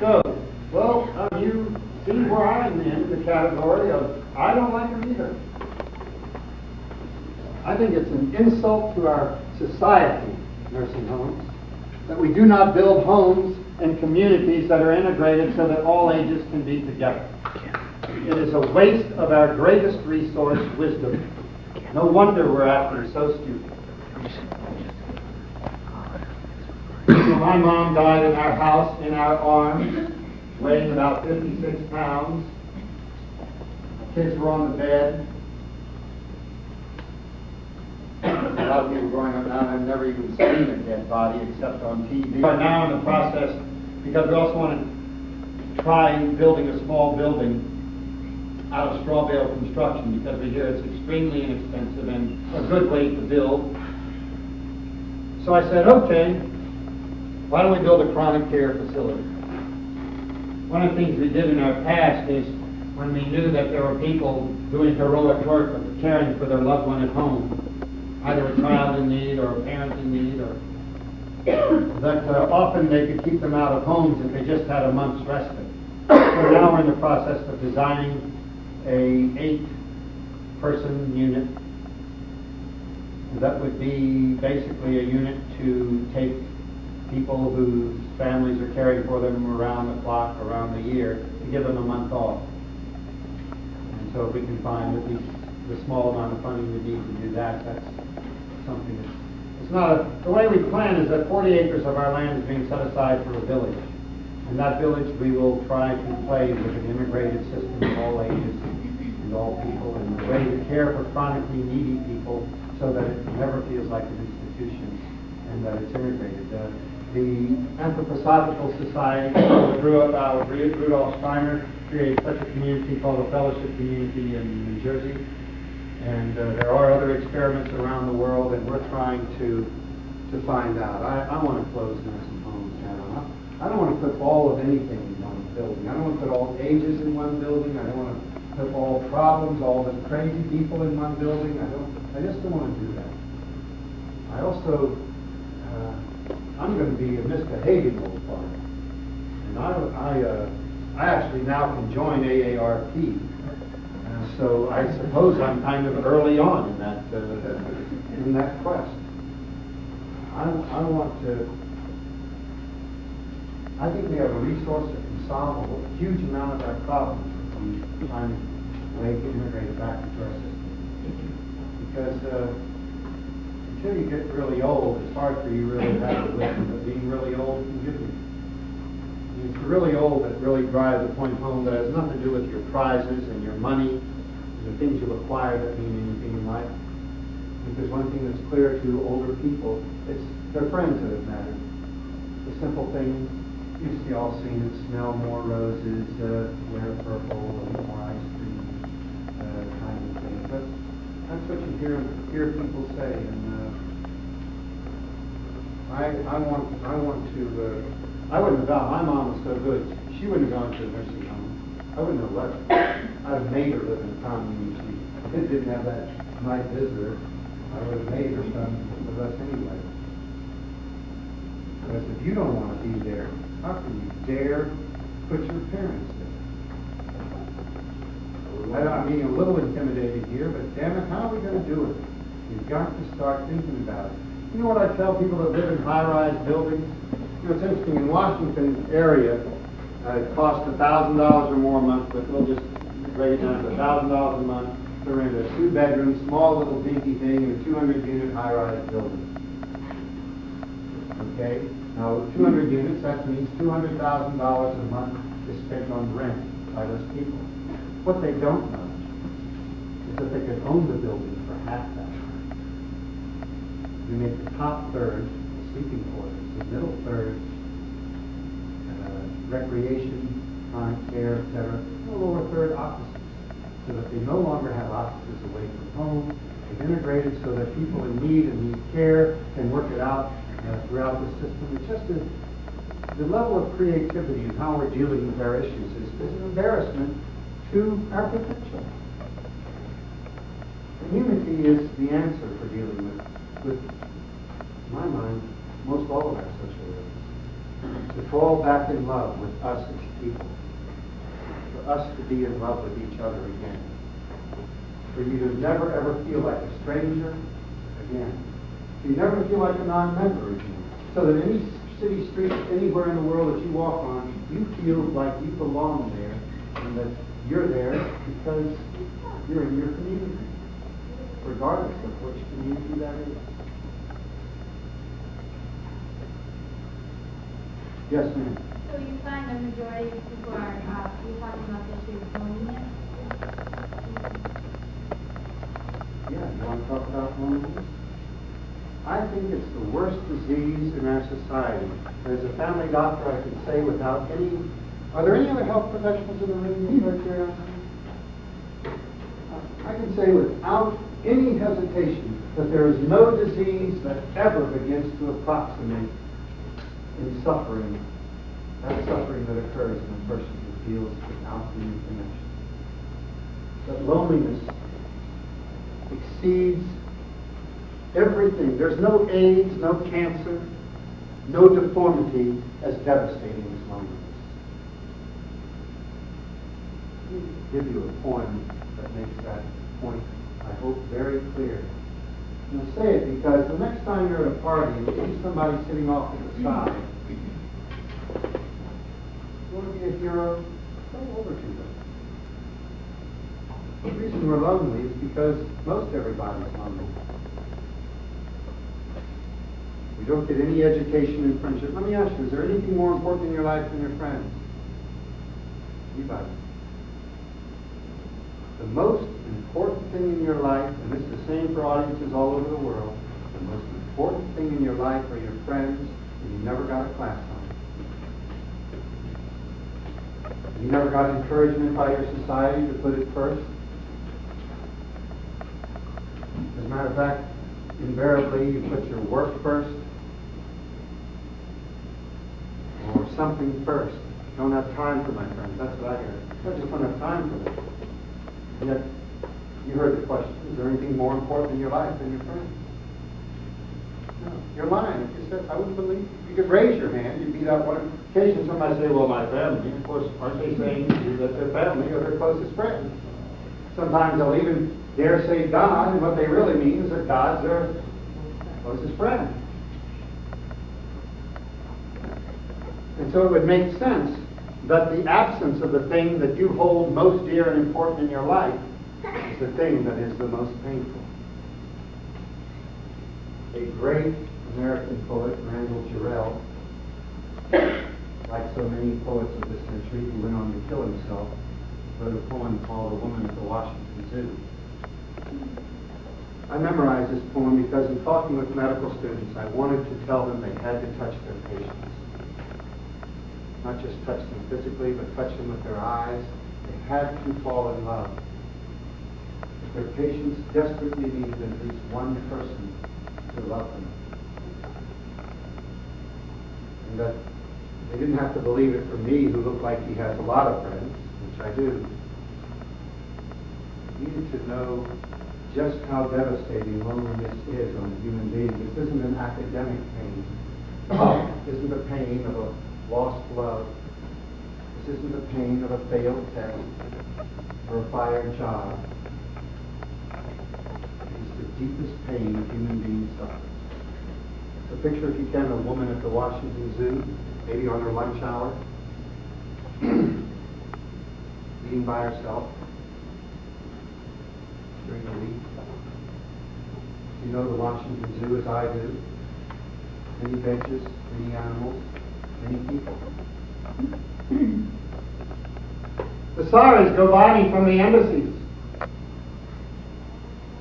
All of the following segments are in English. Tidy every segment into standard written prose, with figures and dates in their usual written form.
goes. Well, you see where I'm in the category of I don't like them either. I think it's an insult to our society, nursing homes, that we do not build homes and communities that are integrated so that all ages can be together. It is a waste of our greatest resource, wisdom. No wonder we're acting so stupid. My mom died in our house, in our arms, weighing about 56 pounds. My kids were on the bed. A lot of people growing up now have never even seen a dead body except on TV. We are now in the process, because we also want to try building a small building out of straw bale construction, because we hear it's extremely inexpensive and a good way to build. So I said, okay, why don't we build a chronic care facility? One of the things we did in our past is when we knew that there were people doing heroic work of caring for their loved one at home, either a child in need or a parent in need, or that often they could keep them out of homes if they just had a month's respite. So now we're in the process of designing a 8-person unit that would be basically a unit to take people whose families are caring for them around the clock, around the year, to give them a month off. And so if we can find at least the small amount of funding we need to do that, that's something that's, it's not, the way we plan is that 40 acres of our land is being set aside for a village. And that village we will try to play with an integrated system of all ages and all people, and a way to care for chronically needy people so that it never feels like an institution and that it's integrated. The Anthroposophical Society grew up out of Rudolf Steiner, created such a community called a fellowship community in New Jersey. And there are other experiments around the world, and we're trying to find out. I want to close nursing homes down. I don't want to put all of anything in one building. I don't want to put all ages in one building. I don't want to put all problems, all the crazy people in one building. I just don't want to do that. I also, I'm going to be a misbehaving old father. And I actually now can join AARP. So I suppose I'm kind of early on in that quest. I think we have a resource that can solve a huge amount of our problems if we find a way to integrate it back into our system. Because until you get really old, it's hard for you really to have a wisdom, but being really old can give you. It's the really old that really drive the point home that has nothing to do with your prizes and your money, the things you acquire that mean anything in life. Because one thing that's clear to older people, it's their friends that have mattered. The simple things, you've all seen it, smell more roses, wear purple, eat more ice cream, kind of thing. But that's what you hear people say. And I wouldn't have gone. My mom was so good. She wouldn't have gone to a nursing home. I wouldn't have left her. I'd have made her live in a commune. She didn't have that night visitor. I would have made her come with us anyway. Because if you don't want to be there, how can you dare put your parents there? I'm being a little intimidated here, but damn it, how are we going to do it? You've got to start thinking about it. You know what I tell people that live in high-rise buildings? You know, it's interesting, in Washington area, it costs $1,000 or more a month, but we'll just break it down to $1,000 a month to rent a 2-bedroom, small little dinky thing in a 200-unit high-rise building. Okay? Now, 200 units, that means $200,000 a month is spent on rent by those people. What they don't know is that they could own the building for half that. You make the top third sleeping quarters, the middle third recreation, chronic care, etc., the lower third offices, so that they no longer have offices away from home. They've integrated so that people in need and need care can work it out throughout the system. It's just the level of creativity and how we're dealing with our issues is an embarrassment to our potential. Community is the answer for dealing with, in my mind, most all of our social ills. to fall back in love with us as people, for us to be in love with each other again, for you to never ever feel like a stranger again, for you never feel like a non-member again, so that any city street anywhere in the world that you walk on, you feel like you belong there, and that you're there because you're in your community, regardless of which community that is. Yes, ma'am. So you find the majority of people are you're talking about the issue of loneliness? Yeah, you want to talk about loneliness? I think it's the worst disease in our society. As a family doctor, I can say without any... Are there any other health professionals in the room? Right there? I can say without any hesitation that there is no disease that ever begins to approximate in suffering, that suffering that occurs in a person who feels without any connection. That loneliness exceeds everything. There's no AIDS, no cancer, no deformity as devastating as loneliness. Let me give you a poem that makes that point, I hope, very clear. And I say it because the next time you're at a party and you see somebody sitting off to the side, you want to be a hero, go over to them. The reason we're lonely is because most everybody's lonely. We don't get any education in friendship. Let me ask you, is there anything more important in your life than your friends? Anybody? The most important thing in your life, and this is the same for audiences all over the world, the most important thing in your life are your friends, and you never got a class on it. You never got encouragement by your society to put it first. As a matter of fact, invariably you put your work first, or something first. Don't have time for my friends. That's what I hear. I just don't have time for them. And yet, you heard the question, is there anything more important in your life than your friends? No. You're lying. If you said, I wouldn't believe. You could raise your hand. You'd be that one. Occasionally somebody say, well, my family. Of course, aren't they saying that their family are their closest friends? Sometimes they'll even dare say God, and what they really mean is that God's their closest friend. And so it would make sense that the absence of the thing that you hold most dear and important in your life is the thing that is the most painful. A great American poet, Randall Jarrell, like so many poets of this century who went on to kill himself, wrote a poem called A Woman at the Washington Zoo. I memorized this poem because in talking with medical students, I wanted to tell them they had to touch their patients. Not just touch them physically, but touch them with their eyes. They had to fall in love. Their patients desperately needed at least one person to love them. And that they didn't have to believe it from me, who looked like he has a lot of friends, which I do. They needed to know just how devastating loneliness is on a human being. This isn't an academic pain. This isn't the pain of a lost love. This isn't the pain of a failed test or a fired job. It's the deepest pain a human being suffers. So picture, if you can, a woman at the Washington Zoo, maybe on her lunch hour, eating by herself during the week. You know the Washington Zoo as I do. Many benches, many animals, many people. The saris go by me from the embassies.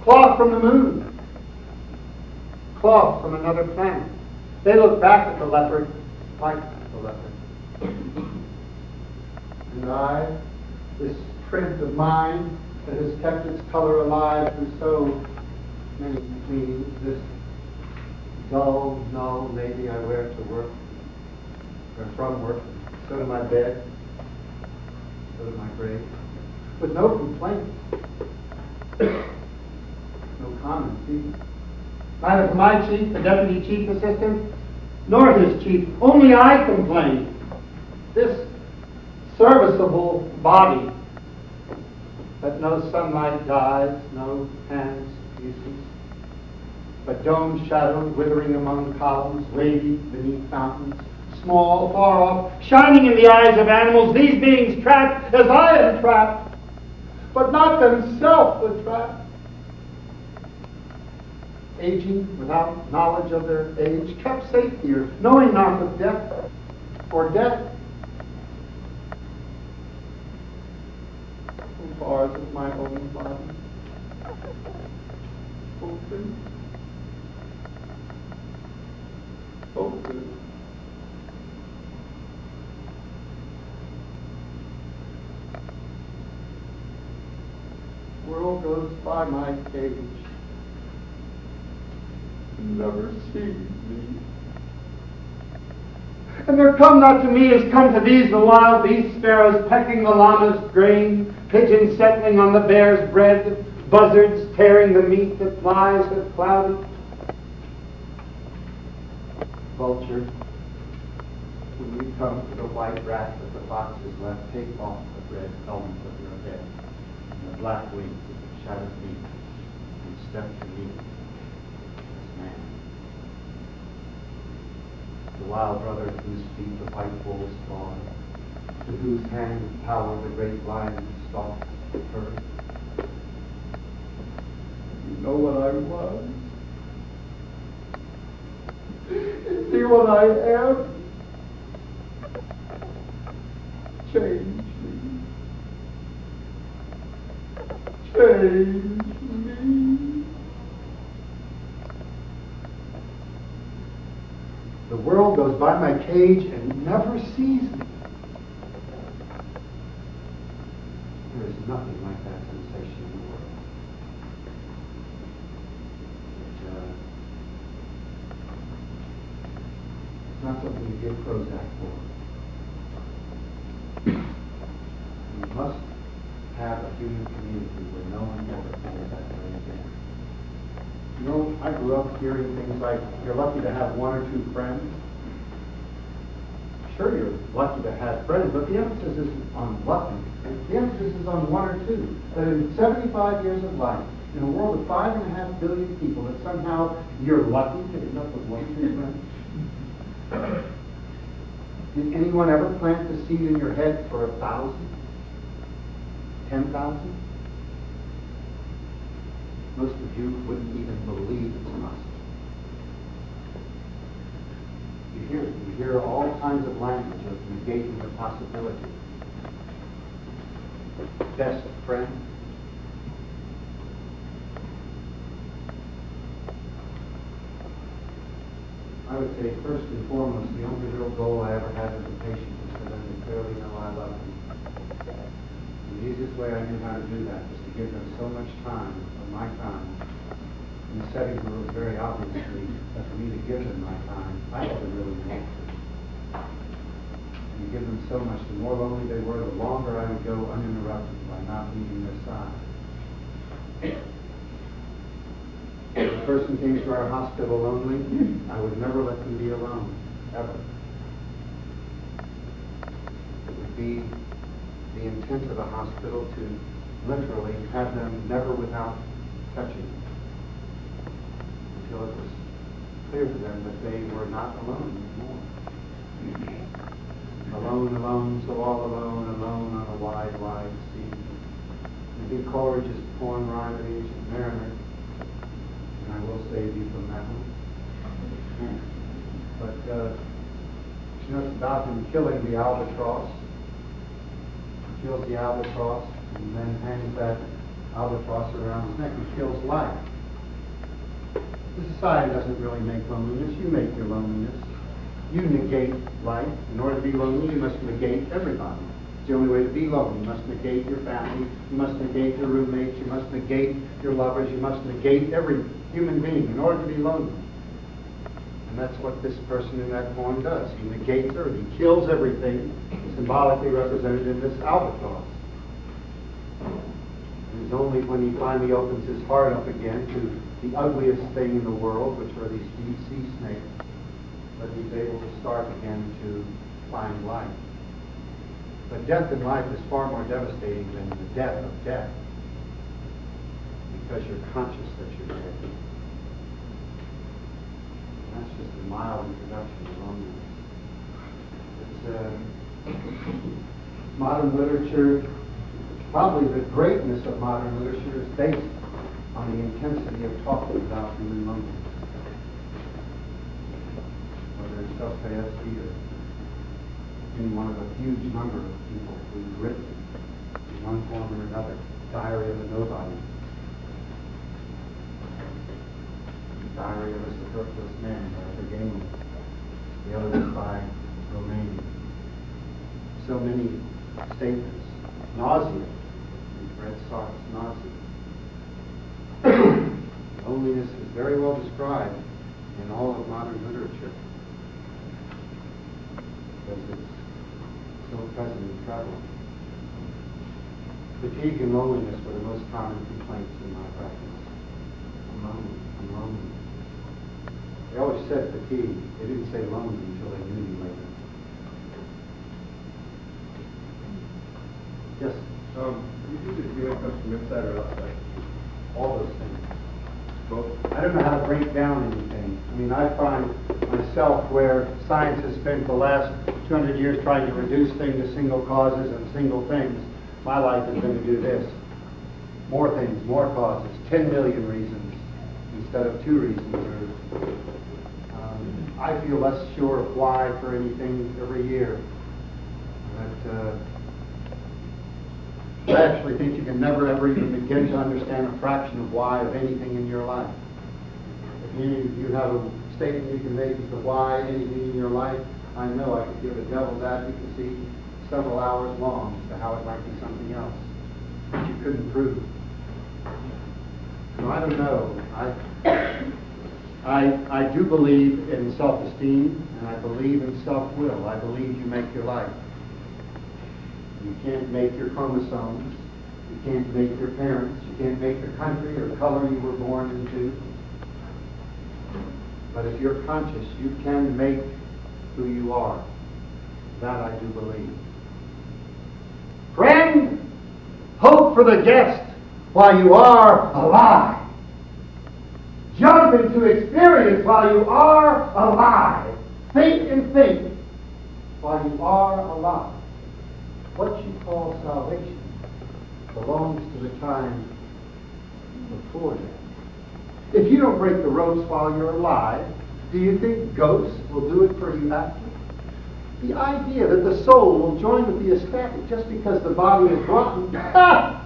Cloth from the moon. Cloth from another planet. They look back at the leopard like the leopard. And I, this print of mine that has kept its color alive through so many cleanings, this dull, null navy I wear to work, or from work, so to my bed, so to my grave, with no complaints, no comments either. Neither from my chief, the deputy chief assistant, nor his chief. Only I complain. This serviceable body that no sunlight dyes, no hands uses, but dome shadowed, withering among columns, wavy beneath fountains, small, far off, shining in the eyes of animals, these beings trapped as I am trapped, but not themselves the trap. Aging without knowledge of their age, kept safe here, knowing not of death, for death, bars of my own body, open, open. World goes by my cage, never sees me. And there come not to me as come to these the wild beast sparrows pecking the llama's grain, pigeons settling on the bear's bread, buzzards tearing the meat that flies have clouded. Vulture, when you come to the white rat that the fox has left, take off the red helmet of your head, and the black wings that shadow me, and step to me as man. The wild brother at whose feet the white wolves fall, to whose hand power the great lion stalks the herd. You know what I was. You see what I am. Change me. Change me. The world goes by my cage and never sees me. There is nothing like that sensation in the world. It's not something you give Prozac for. You must have a human community where no one ever feels that way again. You know, I grew up hearing things like, you're lucky to have one or two friends. Sure, you're lucky to have friends, but the emphasis isn't on lucky. The emphasis is on one or two. That in 75 years of life, in a world of 5.5 billion people, that somehow you're lucky to end up with one or two friends. Did anyone ever plant the seed in your head for 1,000? 10,000? Most of you wouldn't even believe it's a must. You hear all kinds of language of negating the possibility. Best friend. I would say first and foremost, the only real goal I ever had as a patient was for them to clearly know I love them. The easiest way I knew how to do that was to give them so much time of my time in a setting where it was very obvious to me that for me to give them my time, I had to really want to. And you give them so much, the more lonely they were, the longer I would go uninterrupted by not leaving their side. If a person came to our hospital lonely, I would never let them be alone, ever. It would be the intent of the hospital to literally have them never without touching, until it was clear to them that they were not alone anymore. Alone, alone, so all alone, alone on a wide, wide sea. And big Coleridge's poem, Rhyme of the Ancient Mariner, and I will save you from that one. But you know, it's about him killing the albatross. He kills the albatross and then hangs that albatross around his neck. He kills life. The society doesn't really make loneliness. You make your loneliness. You negate life. In order to be lonely, you must negate everybody. It's the only way to be lonely. You must negate your family. You must negate your roommates. You must negate your lovers. You must negate every human being in order to be lonely. And that's what this person in that poem does. He negates everything. He kills everything, symbolically represented in this albatross. And it's only when he finally opens his heart up again to the ugliest thing in the world, which are these deep sea snakes, but he's able to start again to find life. But death in life is far more devastating than the death of death, because you're conscious that you're dead. And that's just a mild introduction to loneliness. Modern literature, probably the greatness of modern literature, is based on the intensity of talking about human loneliness. Whether it's Dostoevsky or any one of a huge number of people who've written in one form or another, Diary of a Nobody, Diary of a Superfluous Man by Turgenev, the other is by Romaine. So many statements. Nausea. We've read Sartre's Nausea. Loneliness is very well described in all of modern literature, because it's so present and prevalent. Fatigue and loneliness were the most common complaints in my practice. I'm lonely. I'm lonely. They always said fatigue. They didn't say lonely until they knew you later. Yes? You think the feeling comes from inside or outside? All those things. Both? I don't know how to break down anything. I mean, I find myself where science has spent the last 200 years trying to reduce things to single causes and single things. My life has been to do this. More things, more causes, 10 million reasons instead of 2 reasons. I feel less sure of why for anything every year. I actually think you can never ever even begin to understand a fraction of why of anything in your life. If you have a statement you can make as to why anything in your life, I know I could give a devil's advocacy several hours long as to how it might be something else, which you couldn't prove. So I don't know. I do believe in self-esteem, and I believe in self-will. I believe you make your life. You can't make your chromosomes. You can't make your parents. You can't make the country or color you were born into. But if you're conscious, you can make who you are. That I do believe. Friend, hope for the guest while you are alive. Jump into experience while you are alive. Think and think while you are alive. What you call salvation belongs to the time before that. If you don't break the ropes while you're alive, do you think ghosts will do it for you after? The idea that the soul will join with the ecstatic just because the body is rotten, that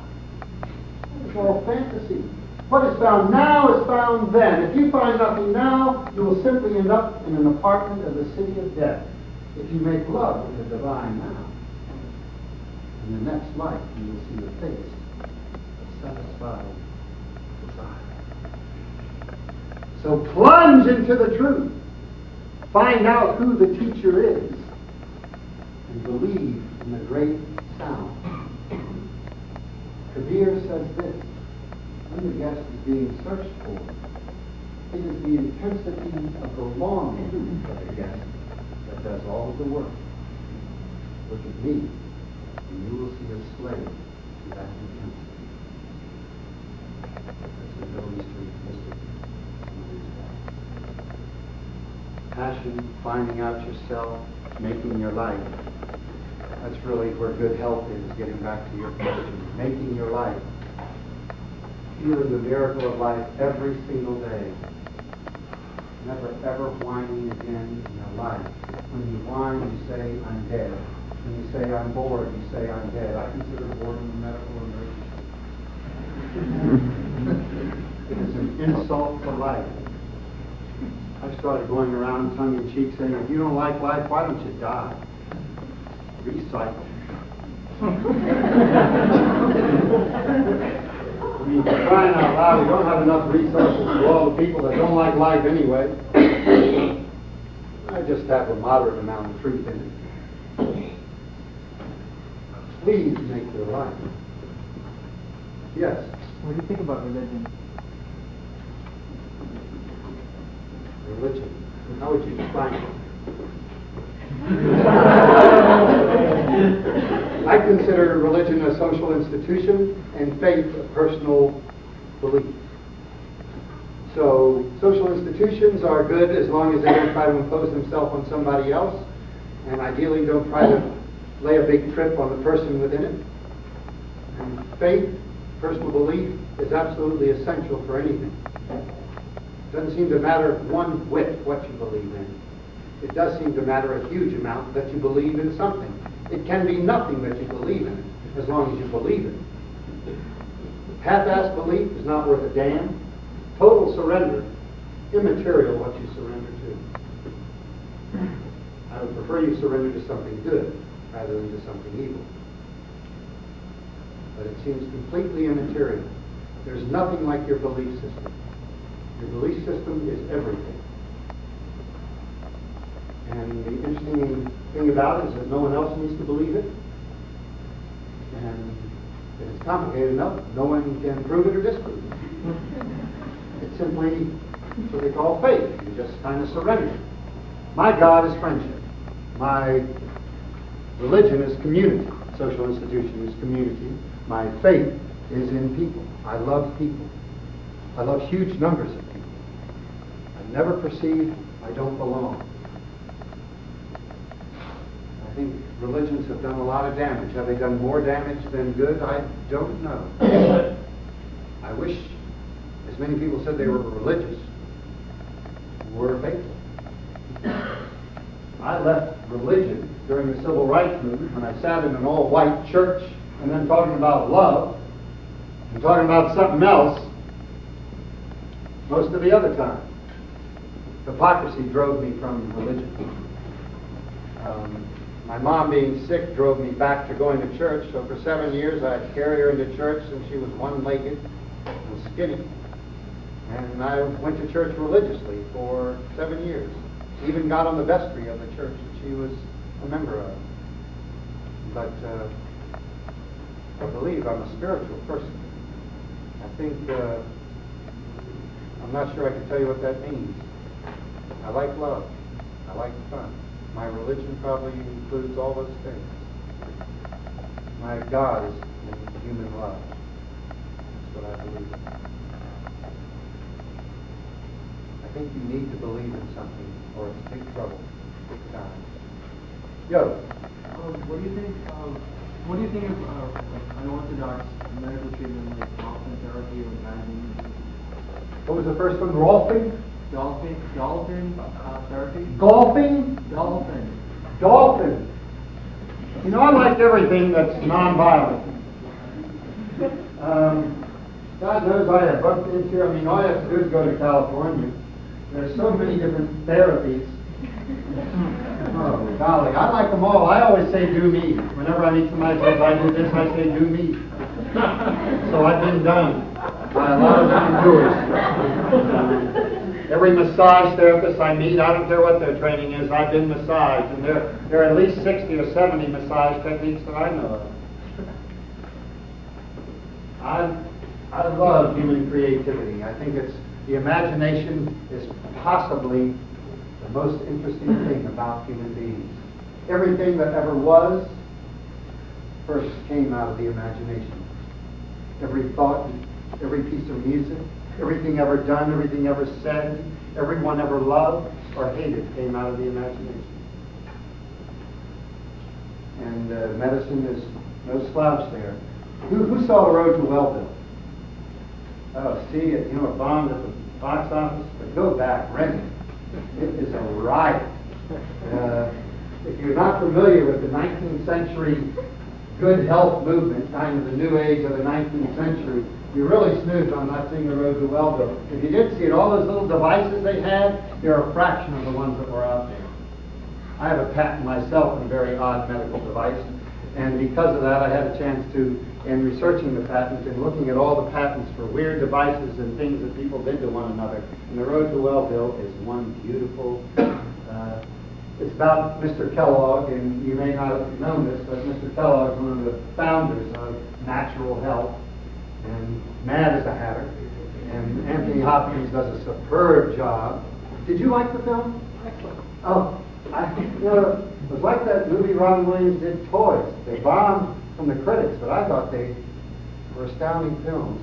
is all fantasy. What is found now is found then. If you find nothing now, you will simply end up in an apartment of the city of death. If you make love with the divine now, in the next life you will see the face of satisfied desire. So plunge into the truth. Find out who the teacher is. And believe in the great sound. Kabir says this: when the guest is being searched for, it is the intensity of the longing of the guest that does all of the work. Look at me, and you will see a slave to that intensity. That's the Middle Eastern mystic. Passion, finding out yourself, making your life. That's really where good health is, getting back to your question. Making your life. Feeling the miracle of life every single day. Never ever whining again in your life. When you whine, you say, I'm dead. When you say, I'm bored, you say, I'm dead. I consider boredom a medical emergency. It is an insult to life. I started going around tongue-in-cheek saying, if you don't like life, why don't you die? Recycle. I mean, crying out loud, we don't have enough resources for all the people that don't like life anyway. I just have a moderate amount of truth in it. Please make your life. Yes? What do you think about religion? Religion. How would you define it? I consider religion a social institution and faith a personal belief. So social institutions are good as long as they don't try to impose themselves on somebody else, and ideally don't try to lay a big trip on the person within it. And faith, personal belief, is absolutely essential for anything. It doesn't seem to matter one whit what you believe in. It does seem to matter a huge amount that you believe in something. It can be nothing that you believe in, as long as you believe it. Half-assed belief is not worth a damn. Total surrender, immaterial what you surrender to. I would prefer you surrender to something good rather than to something evil. But it seems completely immaterial. There's nothing like your belief system. Your belief system is everything. And the interesting thing about it is that no one else needs to believe it. And if it's complicated enough, no one can prove it or disprove it. It's simply what they call faith. You just kind of surrender. My God is friendship. My religion is community. Social institution is community. My faith is in people. I love people. I love huge numbers of people. I never perceive I don't belong. I think religions have done a lot of damage. Have they done more damage than good? I don't know. I wish as many people said they were religious, were faithful. I left religion during the Civil Rights Movement when I sat in an all-white church and then talking about love and talking about something else most of the other time. Hypocrisy drove me from religion. My mom being sick drove me back to going to church, so for 7 years I'd carry her into church since she was one-legged and skinny. And I went to church religiously for 7 years. Even got on the vestry of the church that she was a member of. But I believe I'm a spiritual person. I think, I'm not sure I can tell you what that means. I like love. I like fun. My religion probably includes all those things. My God is in human love. That's what I believe in. I think you need to believe in something or it's big trouble, big time. Yo. What do you think of unorthodox medical treatment like dolphin therapy or diving? What was the first one? Rolfing? Dolphin therapy? Golfing? Dolphin. You know, I like everything that's non-violent. God knows I have bumped into, I mean, all you have to do is go to California. There's so many different therapies. Oh, golly, I like them all. I always say, do me. Whenever I meet somebody who says, I do this, I say, do me. So I've been done by a lot of different doers. Every massage therapist I meet, I don't care what their training is, I've been massaged. And there are at least 60 or 70 massage techniques that I know of. I love human creativity. I think the imagination is possibly the most interesting thing about human beings. Everything that ever was first came out of the imagination. Every thought, every piece of music, everything ever done, everything ever said, everyone ever loved or hated came out of the imagination. And medicine is no slouch there. Who saw The Road to Wellville? Oh, see it, you know, it bombed at the box office, but go back, rent it. It is a riot. If you're not familiar with the 19th century good health movement, kind of the new age of the 19th century, you really snoozed on not seeing The Road to Wellville. If you did see it, all those little devices they had, they're a fraction of the ones that were out there. I have a patent myself on a very odd medical device, and because of that I had a chance to, in researching the patent and looking at all the patents for weird devices and things that people did to one another, and The Road to Wellville is one beautiful, it's about Mr. Kellogg, and you may not have known this, but Mr. Kellogg is one of the founders of natural health, and Mad as a Hatter, and Anthony Hopkins does a superb job. Did you like the film? Excellent. Oh, It was like that movie Ron Williams did, Toys. They bombed from the critics, but I thought they were astounding films.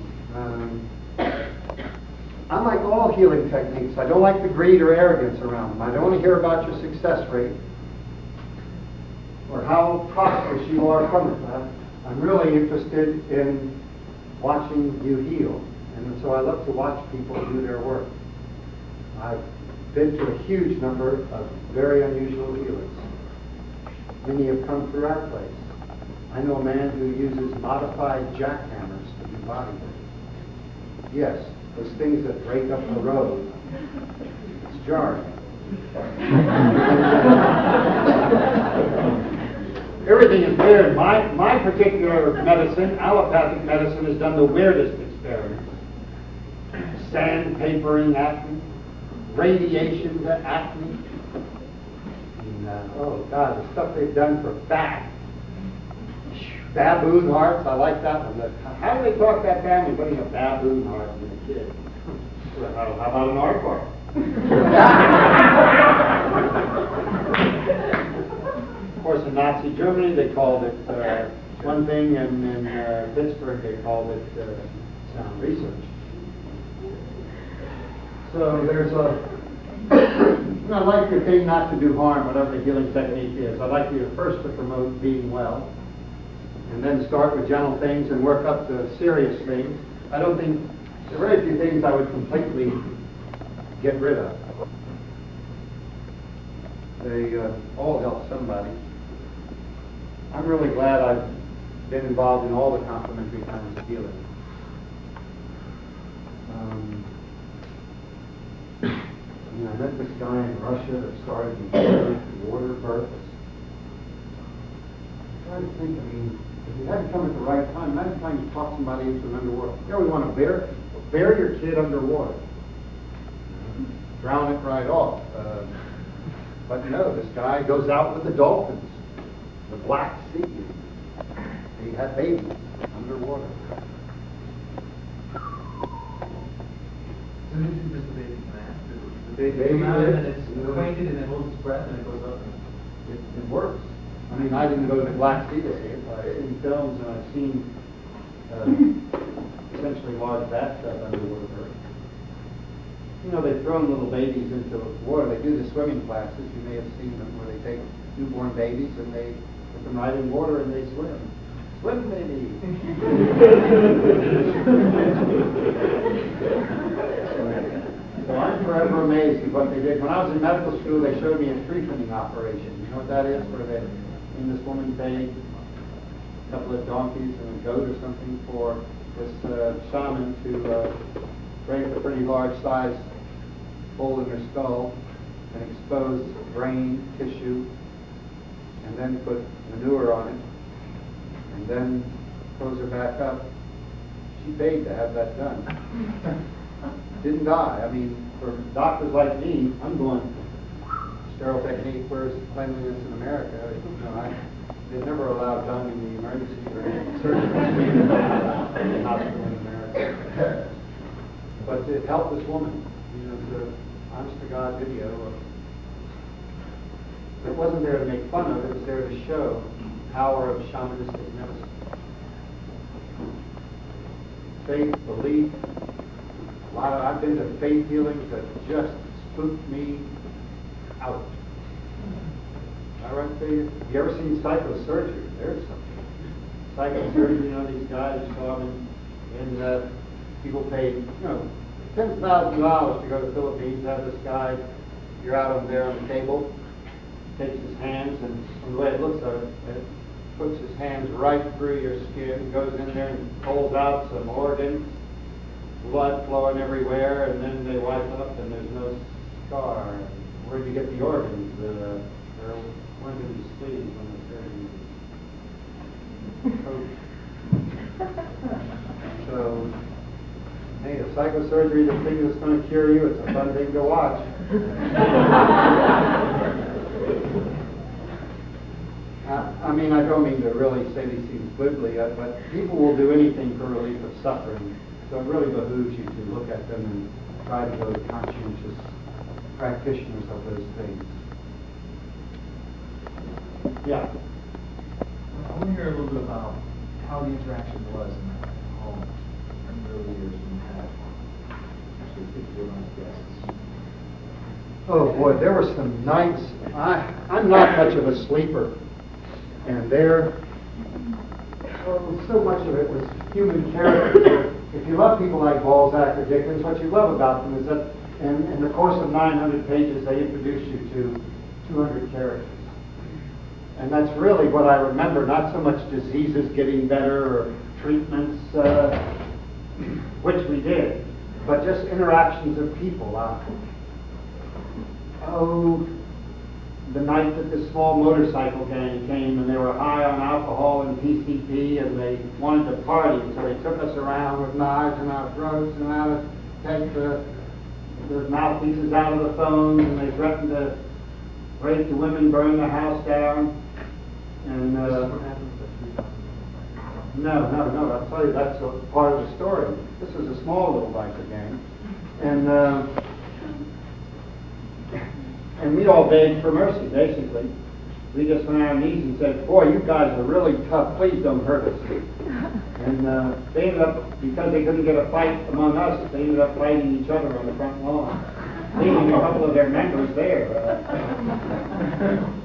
Unlike all healing techniques, I don't like the greed or arrogance around them. I don't want to hear about your success rate or how prosperous you are from it. I'm really interested in watching you heal. And so I love to watch people do their work. I've been to a huge number of very unusual healers. Many have come through our place. I know a man who uses modified jackhammers to do body work. Yes, those things that break up the road. It's jarring. Everything is weird. My particular medicine, allopathic medicine, has done the weirdest experiments. Sandpapering acne, radiation to acne. And, oh God, the stuff they've done for fat. Baboon hearts, I like that one. How do they talk that family putting a baboon heart in a kid? Well, how about an aardvark? Of course, in Nazi Germany, they called it one thing, and in Pittsburgh, they called it sound research. So there's I like the thing not to do harm, whatever the healing technique is. I like you first to promote being well, and then start with gentle things and work up to serious things. I don't think, there are very few things I would completely get rid of. They all help somebody. I'm really glad I've been involved in all the complementary kinds of healing. I met this guy in Russia that started in water births. I'm trying to think, if you hadn't come at the right time, imagine trying to talk somebody into an underwater. You always want to bury your kid underwater. Drown it right off. But no, this guy goes out with the dolphins, the Black Sea. He had babies underwater. So this is just the baby plant. The Baby baby comes out and lives. it's acquainted and it holds its breath and it goes up. It works. I didn't go to the Black Sea to see it, but I've seen films and I've seen essentially large bathtub underwater births. They've thrown little babies into water. They do the swimming classes. You may have seen them where they take newborn babies and they put them right in water and they swim. Swim, baby! So I'm forever amazed at what they did. When I was in medical school, they showed me a tree-trimming operation. You know what that is? Where they, this woman paid a couple of donkeys and a goat or something for this shaman to break a pretty large size hole in her skull and expose brain tissue and then put manure on it and then close her back up. She paid to have that done. Didn't die. For doctors like me, I'm going, sterile technique, where's cleanliness in America? They've never allowed done in the emergency or surgery in the hospital in America. But it helped this woman. It's an honest to God video. It wasn't there to make fun of, it was there to show the power of shamanistic medicine. Faith, belief. I've been to faith healings that just spooked me out. All right, have you ever seen psychosurgery? There's something. Psychosurgery, these guys saw them in people paid, $10,000 to go to the Philippines, have this guy, you're out on there on the table, takes his hands, and from the way it looks at it puts his hands right through your skin, goes in there and pulls out some organs, blood flowing everywhere, and then they wipe up and there's no scar. Where'd you get the organs? They're going to be squeezed when the surgery. So, hey, the psychosurgery, the thing that's going to cure you, it's a fun thing to watch. I don't mean to really say these things glibly, but people will do anything for relief of suffering. So it really behooves you to look at them and try to go to conscientious practitioners of those things. Yeah. I want to hear a little bit about how the interaction was in the home in the early years when you had actually people around guests. Oh, boy, there were some nights, I'm not much of a sleeper, and so much of it was human character. If you love people like Balzac or Dickens, what you love about them is that in the course of 900 pages, they introduce you to 200 characters. And that's really what I remember, not so much diseases getting better or treatments, which we did, but just interactions of people. The night that the small motorcycle gang came and they were high on alcohol and PCP and they wanted to party, so they took us around with knives in our throats and how to take the mouthpieces out of the phones, and they threatened to rape the women, burn the house down. And This is what happened with the 3,000. no, I'll tell you, that's a part of the story. This is a small little biker gang. And we all begged for mercy, basically. We just went on our knees and said, boy, you guys are really tough, please don't hurt us. And they ended up, because they couldn't get a fight among us, they ended up fighting each other on the front lawn, leaving a couple of their members there.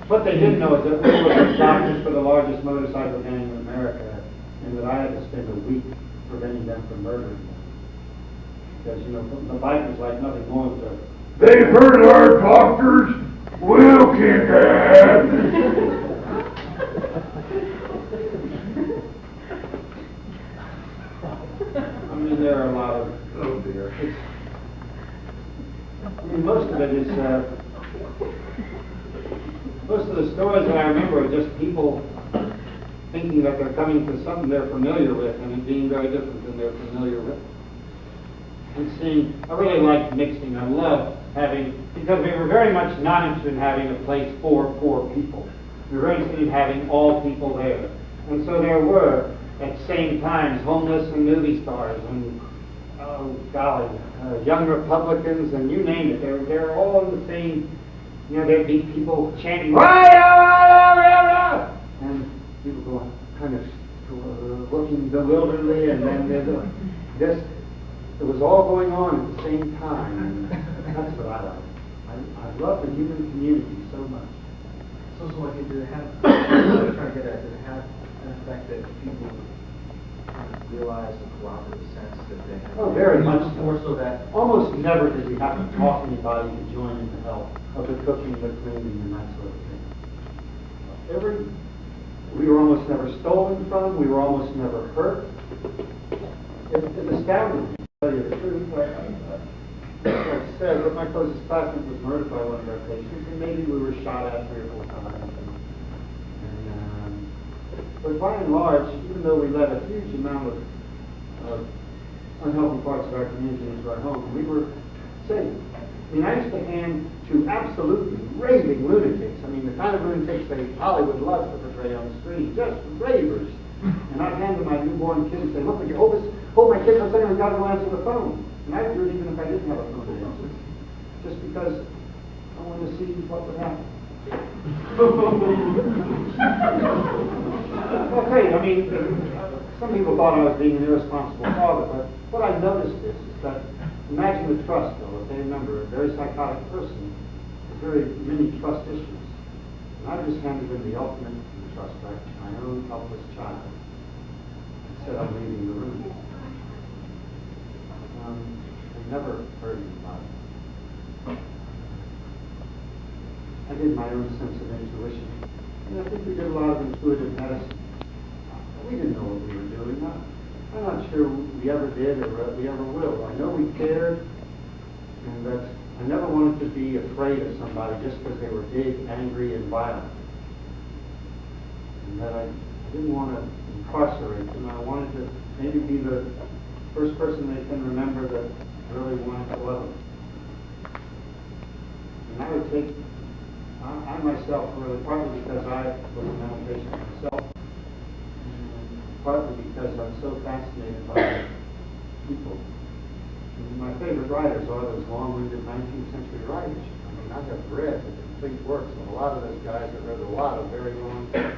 What they didn't know is that we were the doctors for the largest motorcycle gang in America, and that I had to spend a week preventing them from murdering them. Because, the bikers like nothing more than to, They've heard our doctors. We'll kick ass. I mean, there are a lot of, Oh dear. most of it is, most of the stories that I remember are just people thinking that they're coming to something they're familiar with and it being very different than they're familiar with. And seeing, I really liked mixing. I loved having, because we were very much not interested in having a place for poor people. We were very interested in having all people there. And so there were, at same times, homeless and movie stars and, young Republicans and you name it. They're all in the same, there'd be people chanting, rah, rah, rah, rah, and people going, kind of looking bewilderedly, and then there's it was all going on at the same time, and that's what I like. I love the human community so much. So did it have, I'm trying to get at, did it have an effect that people kind of realized a cooperative sense that they had? Oh, very much so. More so that Almost never did we have to talk anybody to join in the help of the cooking, the cleaning, and that sort of thing. We were almost never stolen from, we were almost never hurt. It astounded me, to tell you the truth. Like I said, but my closest classmate was murdered by one of our patients, and maybe we were shot at 3 or 4 times. But by and large, even though we let a huge amount of unhealthy parts of our community into our home, we were safe. I mean, I used to hand to absolutely raving lunatics. I mean, the kind of lunatics that Hollywood loves to portray on the screen, just ravers. And I'd hand them my newborn kid and say, look, when you hold my kid for a second, I've got to go answer the phone. And I'd do it even if I didn't have a phone to answer, just because I wanted to see what would happen. Okay, I mean, some people thought I was being an irresponsible father, but what I noticed is that, imagine the trust, though, if they remember, a very psychotic person has very many trust issues. And I just handed them the ultimate trust right to my own helpless child and said, I'm leaving the room. I never heard anybody. I did my own sense of intuition. And I think we did a lot of intuitive medicine. We didn't know what we were doing. I'm not sure we ever did or we ever will. I know we cared, and that I never wanted to be afraid of somebody just because they were big, angry, and violent. And that I didn't want to incarcerate them. I wanted to maybe be the first person they can remember that really wanted to love them. And I would take, I myself, really, partly because I was a mental patient myself, and partly because I'm so fascinated by people. And my favorite writers are those long-winded 19th century writers. I mean, I have read complete works of a lot of those guys that wrote a lot of very long books.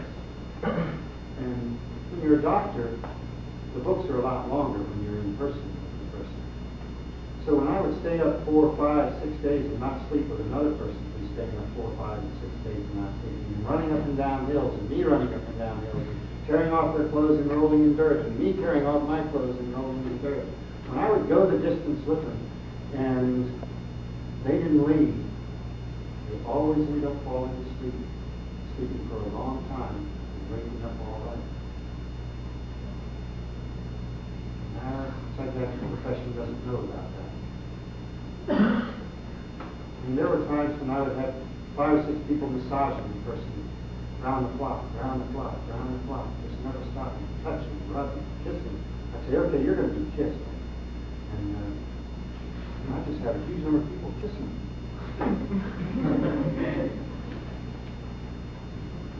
And when you're a doctor, the books are a lot longer when you're in person with the person. So when I would stay up 4, 5, 6 days and not sleep with another person who's staying up 4, 5, and 6 days and not sleeping, and running up and down hills, and me running up and down hills, and tearing off their clothes and rolling in dirt, and me tearing off my clothes and rolling in dirt. When I would go the distance with them, and they didn't leave, they always ended up falling asleep, sleeping for a long time, and waking up all right. Now, the psychiatric profession doesn't know about that. And there were times when I would have 5 or 6 people massaging the person, round the clock, round the clock, round the clock, just never stopping, touching, rubbing, kissing. I'd say, okay, you're going to be kissed. And I just had a huge number of people kissing me.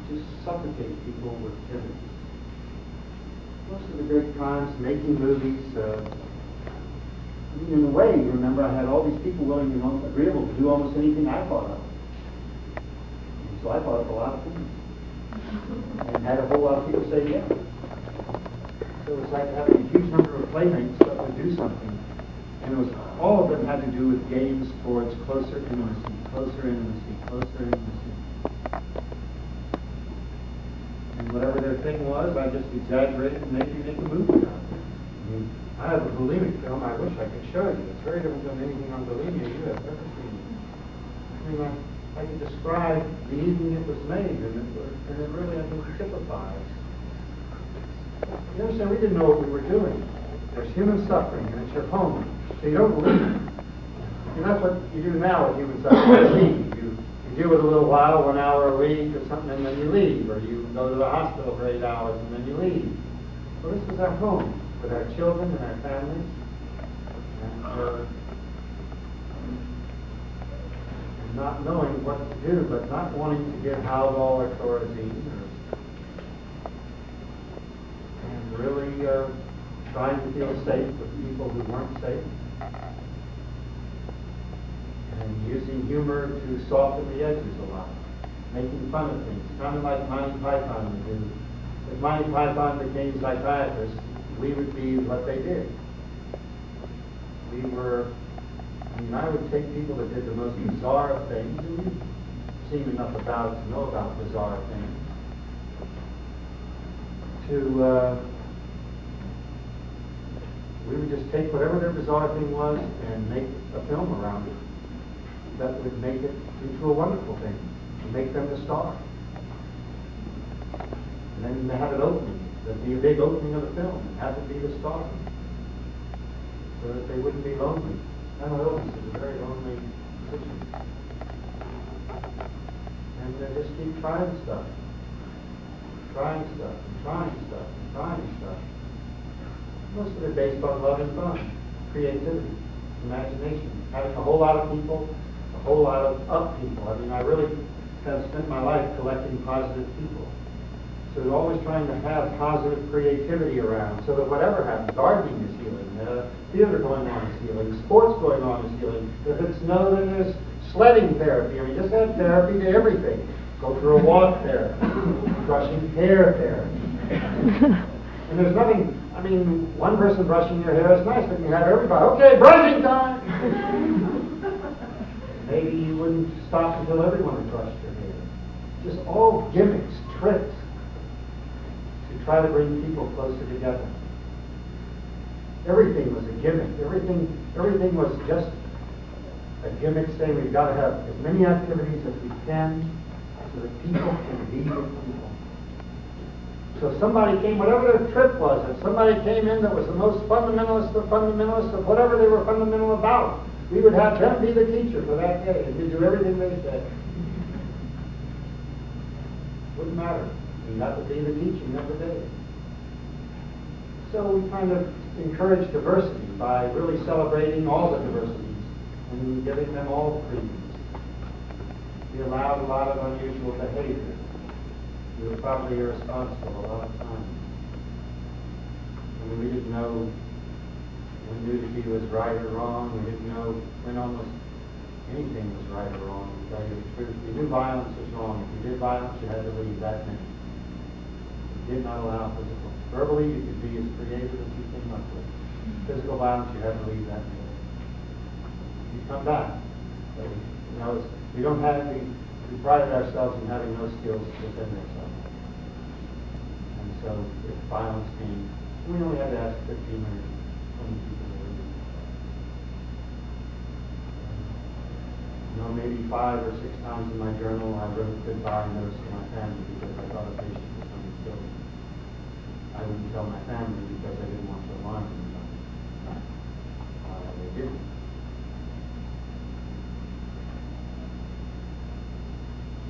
Just suffocate people with kisses. Most of the great times making movies, in a way, you remember, I had all these people willing and agreeable to do almost anything I thought of. And so I thought of a lot of things. And had a whole lot of people say yeah. So it was like having a huge number of playmates that would do something. And it was, all of them had to do with games towards closer intimacy, closer intimacy, closer intimacy. And whatever their thing was, I just exaggerated and made you make a movie out of it. I mean, I have a bulimic film I wish I could show you. It's very different than anything on bulimia you have ever seen. I mean, I can describe the evening it was made, and it really, I think, typifies. You understand, we didn't know what we were doing. There's human suffering, and it's your home, so you don't leave. And that's what you do now with human suffering. You deal with it a little while, 1 hour a week or something, and then you leave. Or you go to the hospital for 8 hours, and then you leave. Well, this is our home, with our children and our families. And not knowing what to do, but not wanting to get Haldol or Thorazine, and really trying to feel safe with people who weren't safe, and using humor to soften the edges a lot, making fun of things, kind of like Monty Python would do. If Monty Python became psychiatrists, we would be what they did. We were, I would take people that did the most bizarre things, and you've seen enough about it to know about bizarre things, we would just take whatever their bizarre thing was and make a film around it that would make it into a wonderful thing, and make them the star. And then they have an opening. There'd be a big opening of the film, and have it be the star, so that they wouldn't be lonely. Mental illness is a very lonely position. And they just keep trying stuff, and trying stuff, and trying stuff. Most of it based on love and fun, creativity, imagination, having a whole lot of people, a whole lot of up people. I mean, I really have spent my life collecting positive people. So we're always trying to have positive creativity around, so that whatever happens, gardening is healing, theater going on is healing, sports going on is healing. If it's snow, then there's sledding therapy. I mean, just have therapy to everything. Go for a walk there, brushing hair there. And there's nothing, I mean, one person brushing your hair is nice, but you have everybody, okay, brushing time! Maybe you wouldn't stop until everyone had brushed your hair. Just all gimmicks, tricks, to try to bring people closer together. Everything was a gimmick. Everything was just a gimmick saying we've got to have as many activities as we can so that people can be with people. So if somebody came, whatever their trip was, if somebody came in that was the most fundamentalist of whatever they were fundamental about, we would have them be the teacher for that day, and we'd do everything they said. Wouldn't matter. And that would be the teaching of the day. So we kind of encourage diversity by really celebrating all the diversities and giving them all credence. We allowed a lot of unusual behavior. We were probably irresponsible a lot of times. And we didn't know when nudity was right or wrong. We didn't know when almost anything was right or wrong. tell you the truth. If you do violence, it's wrong. If you did violence, you had to leave that minute. You did not allow physical. Verbally, you could be as creative as you came up with. Physical violence, you had to leave that minute. You come back. So, we don't have, we prided ourselves in having those skills within ourselves. And so, if violence came, we only had to ask 15 or 20 people to leave. Maybe 5 or 6 times in my journal I wrote goodbye notes to my family because I thought a patient was going to kill me. I wouldn't tell my family because I didn't want to alarm them. They didn't.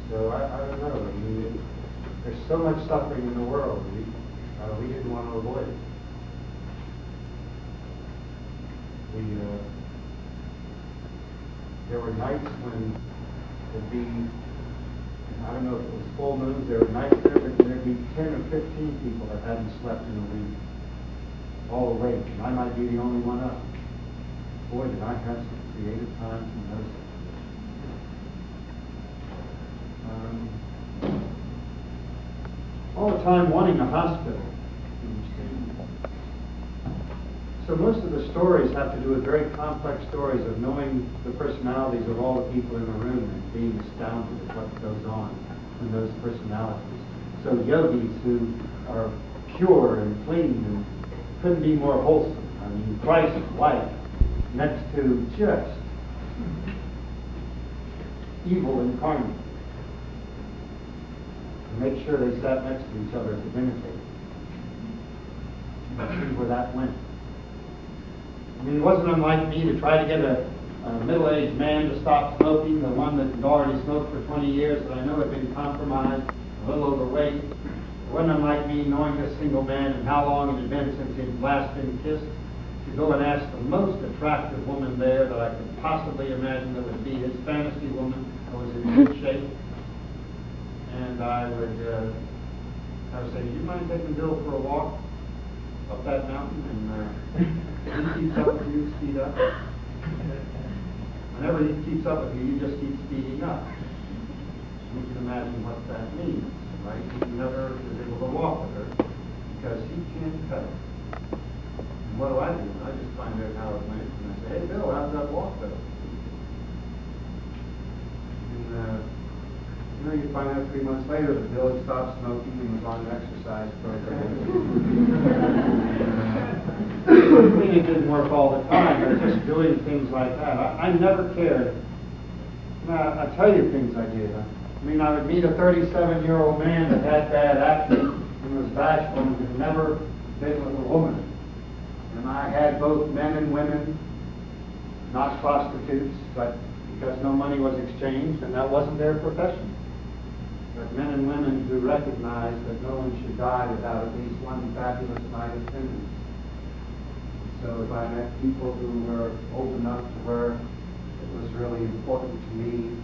So I don't know. I mean, there's so much suffering in the world. We didn't want to avoid it. There were nights when there'd be, I don't know if it was full moons, there were nights there'd be 10 or 15 people that hadn't slept in a week, all awake, and I might be the only one up. Boy, did I have some creative times in those days. All the time wanting a hospital. So most of the stories have to do with very complex stories of knowing the personalities of all the people in the room and being astounded at what goes on in those personalities. So yogis who are pure and clean and couldn't be more wholesome. I mean, Christ's wife next to just evil incarnate. And make sure they sat next to each other at the dinner table. But see where that went. I mean, it wasn't unlike me to try to get a middle-aged man to stop smoking, the one that had already smoked for 20 years that I know had been compromised, a little overweight. It wasn't unlike me knowing this single man and how long it had been since he had last been kissed, to go and ask the most attractive woman there that I could possibly imagine that would be his fantasy woman that was in good shape. And I would say, do you mind taking Bill for a walk up that mountain? And he keeps up with you, speed up. Whenever he keeps up with you, you just keep speeding up. You can imagine what that means, right? He never is able to walk with her because he can't cut it. And what do? I just find out how it went, and I say, hey, Bill, how's that walk go? And you find out 3 months later that Bill had stopped smoking and was on an exercise program. I mean, it didn't work all the time, but just doing things like that. I never cared. I tell you things I did. I mean, I would meet a 37-year-old man that had bad acne and was bashful and had never been with a woman. And I had both men and women, not prostitutes, but because no money was exchanged, and that wasn't their profession. But men and women who recognized that no one should die without at least one fabulous night of tenderness. So if I met people who were old enough to where it was really important to me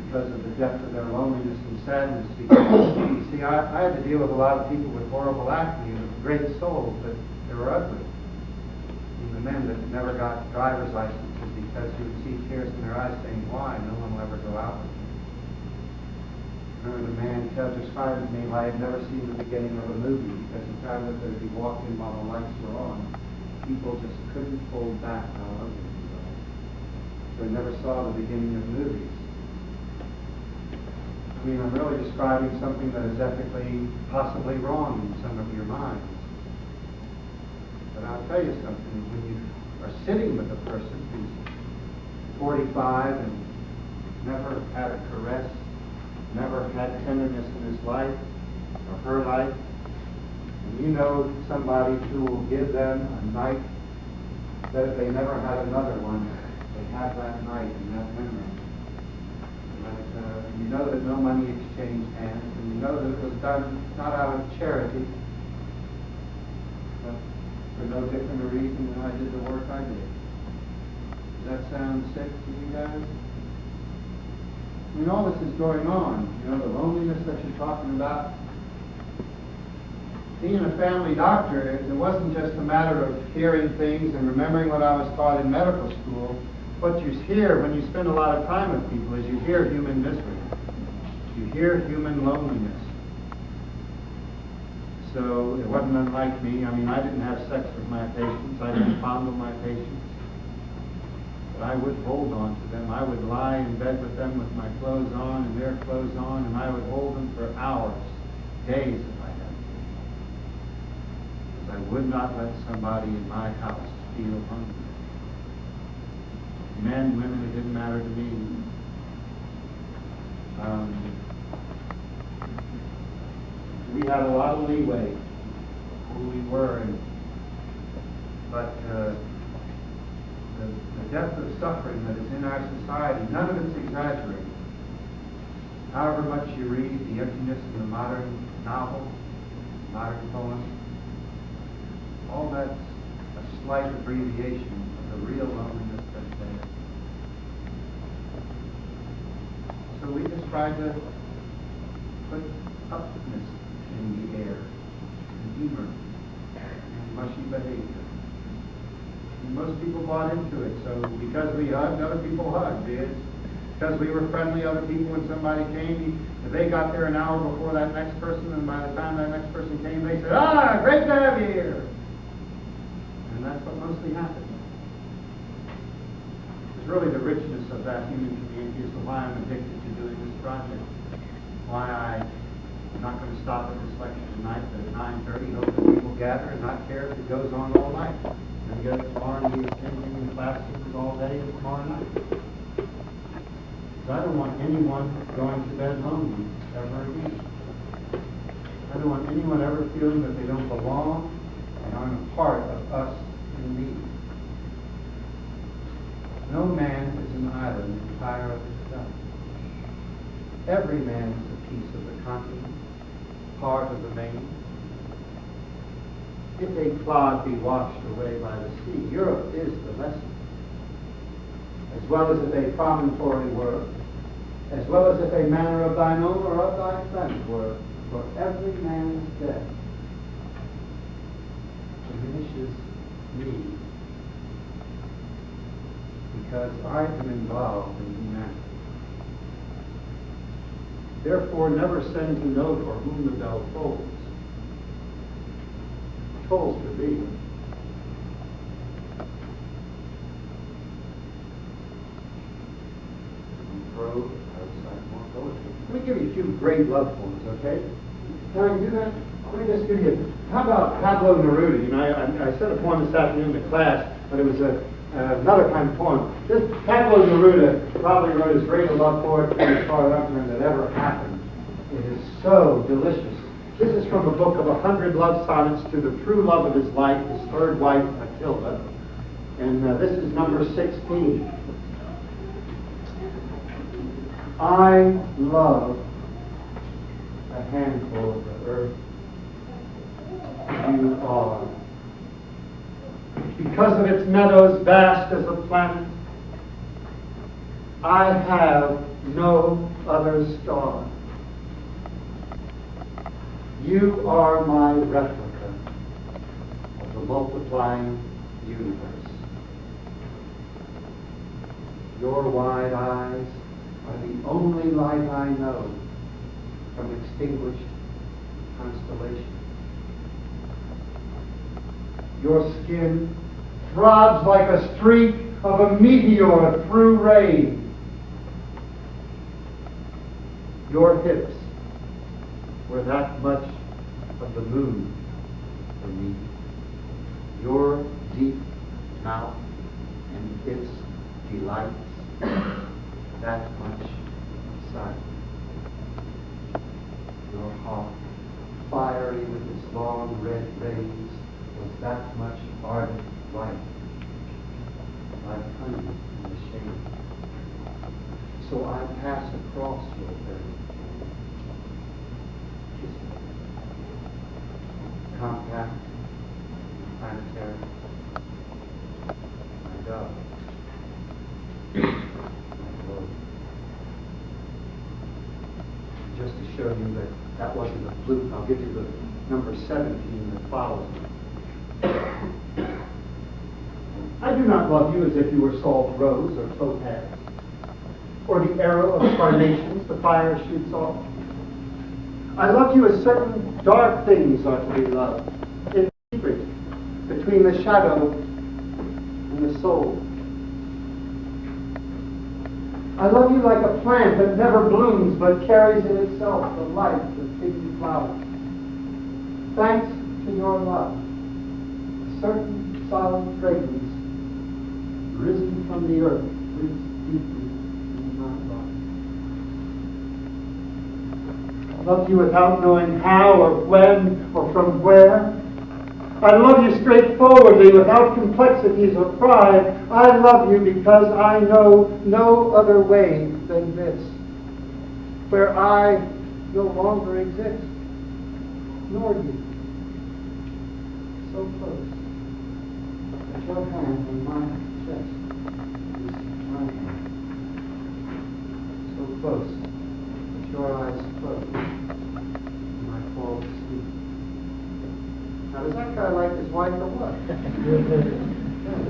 because of the depth of their loneliness and sadness, because, you see, I had to deal with a lot of people with horrible acne and with great souls, but they were ugly. Even men that never got driver's licenses because you would see tears in their eyes saying, why? No one will ever go out with me. I remember the man described to me how I had never seen the beginning of a movie because he found that if he walked in while the lights were on, people just couldn't hold back how ugly he was. So he never saw the beginning of movies. I mean, I'm really describing something that is ethically possibly wrong in some of your minds. But I'll tell you something. When you are sitting with a person who's 45 and never had a caress, never had tenderness in his life or her life, and you know somebody who will give them a night that if they never had another one, they have that night and that memory. And you know that no money exchanged hands, and you know that it was done not out of charity, but for no different a reason than I did the work I did. Does that sound sick to you guys? I mean, all this is going on. You know, the loneliness that you're talking about. Being a family doctor, it wasn't just a matter of hearing things and remembering what I was taught in medical school. what you hear when you spend a lot of time with people is you hear human misery. You hear human loneliness. So it wasn't unlike me. I mean, I didn't have sex with my patients. I didn't fondle my patients. But I would hold on to them. I would lie in bed with them with my clothes on and their clothes on, and I would hold them for hours, days if I had to. Because I would not let somebody in my house feel hungry. Men, women, it didn't matter to me. We had a lot of leeway who we were, but the depth of suffering that is in our society, none of it's exaggerated. However much you read the emptiness in the modern novel, modern poem, all that's a slight abbreviation of the real loneliness that's there. So we just try to put upness in the air, and humor, and mushy behavior. And most people bought into it, so because we hugged, other people hugged. Because we were friendly, other people, when somebody came, if they got there an hour before that next person, and by the time that next person came, they said, "Ah, great to have you here." And that's what mostly happened. It's really the richness of that human community is why I'm addicted to doing this project. Why I'm not going to stop at this lecture tonight, but at 9:30, hope that people gather and not care if it goes on all night. And go tomorrow and be attending in classes all day tomorrow night. So I don't want anyone going to bed lonely ever again. I don't want anyone ever feeling that they don't belong and aren't a part of us in need. No man is an island entire of itself. Every man is a piece of the continent, part of the main. If a clod be washed away by the sea, Europe is the lesson. As well as if a promontory were, as well as if a manner of thine own or of thy friend were, for every man's death diminishes me, because I am involved in humanity. Therefore, never send to know for whom the bell tolls. It tolls for thee. Let me give you a few great love poems, okay? Can I do that? Let me just give you. How about Pablo Neruda? You know, I said a poem this afternoon in class, but it was another kind of poem. This Pablo Neruda probably wrote as great a love poetry as far as I'm concerned that ever happened. It is so delicious. This is from a book of 100 love sonnets to the true love of his life, his third wife, Matilda. And this is number 16. I love a handful of the earth. You are. Because of its meadows vast as a planet, I have no other star. You are my replica of the multiplying universe. Your wide eyes are the only light I know from extinguished constellations. Your skin throbs like a streak of a meteor through rain. Your hips were that much of the moon for me. Your deep mouth and its delights, that much of sight. Your heart, fiery with its long red rays, was that much ardent light, like honey in the shade. So I pass across your very kiss me. Compact, planetary, my dove, my love. Just to show you that that wasn't a fluke, I'll give you the number 17 that follows it. I do not love you as if you were salt rose or topaz, or the arrow of carnations the fire shoots off. I love you as certain dark things are to be loved, in secret, between the shadow and the soul. I love you like a plant that never blooms but carries in itself the life of figgy flowers. Thanks to your love, a certain solid fragrance, risen from the earth, lives deeply in my body. I love you without knowing how or when or from where. I love you straightforwardly without complexities or pride. I love you because I know no other way than this, where I no longer exist, nor you. So close that your hand on my chest is my hand. So close that your eyes close when I fall asleep. Now, does that guy like his wife or what? That is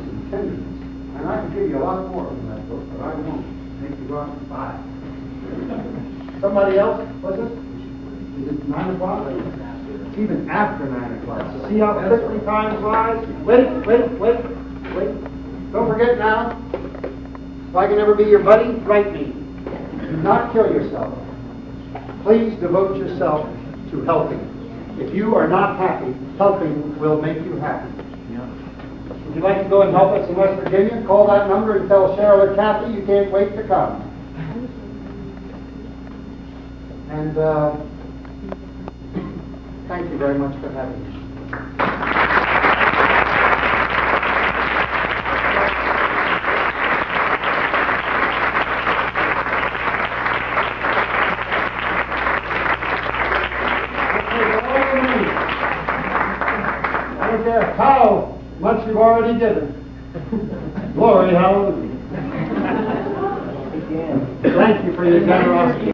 some tenderness. And I can give you a lot more from that book, but I won't. Make you go out and buy it. Somebody else? What's it? Is it 9 o'clock? It's even after 9 o'clock. So see how quickly time flies? Wait. Don't forget now. If I can ever be your buddy, write me. Do not kill yourself. Please devote yourself to helping. If you are not happy, helping will make you happy. If you'd like to go and help us in West Virginia, call that number and tell Cheryl or Kathy you can't wait to come. And thank you very much for having me. I don't care how much you've already given. Glory, hallelujah. Thank you for your generosity.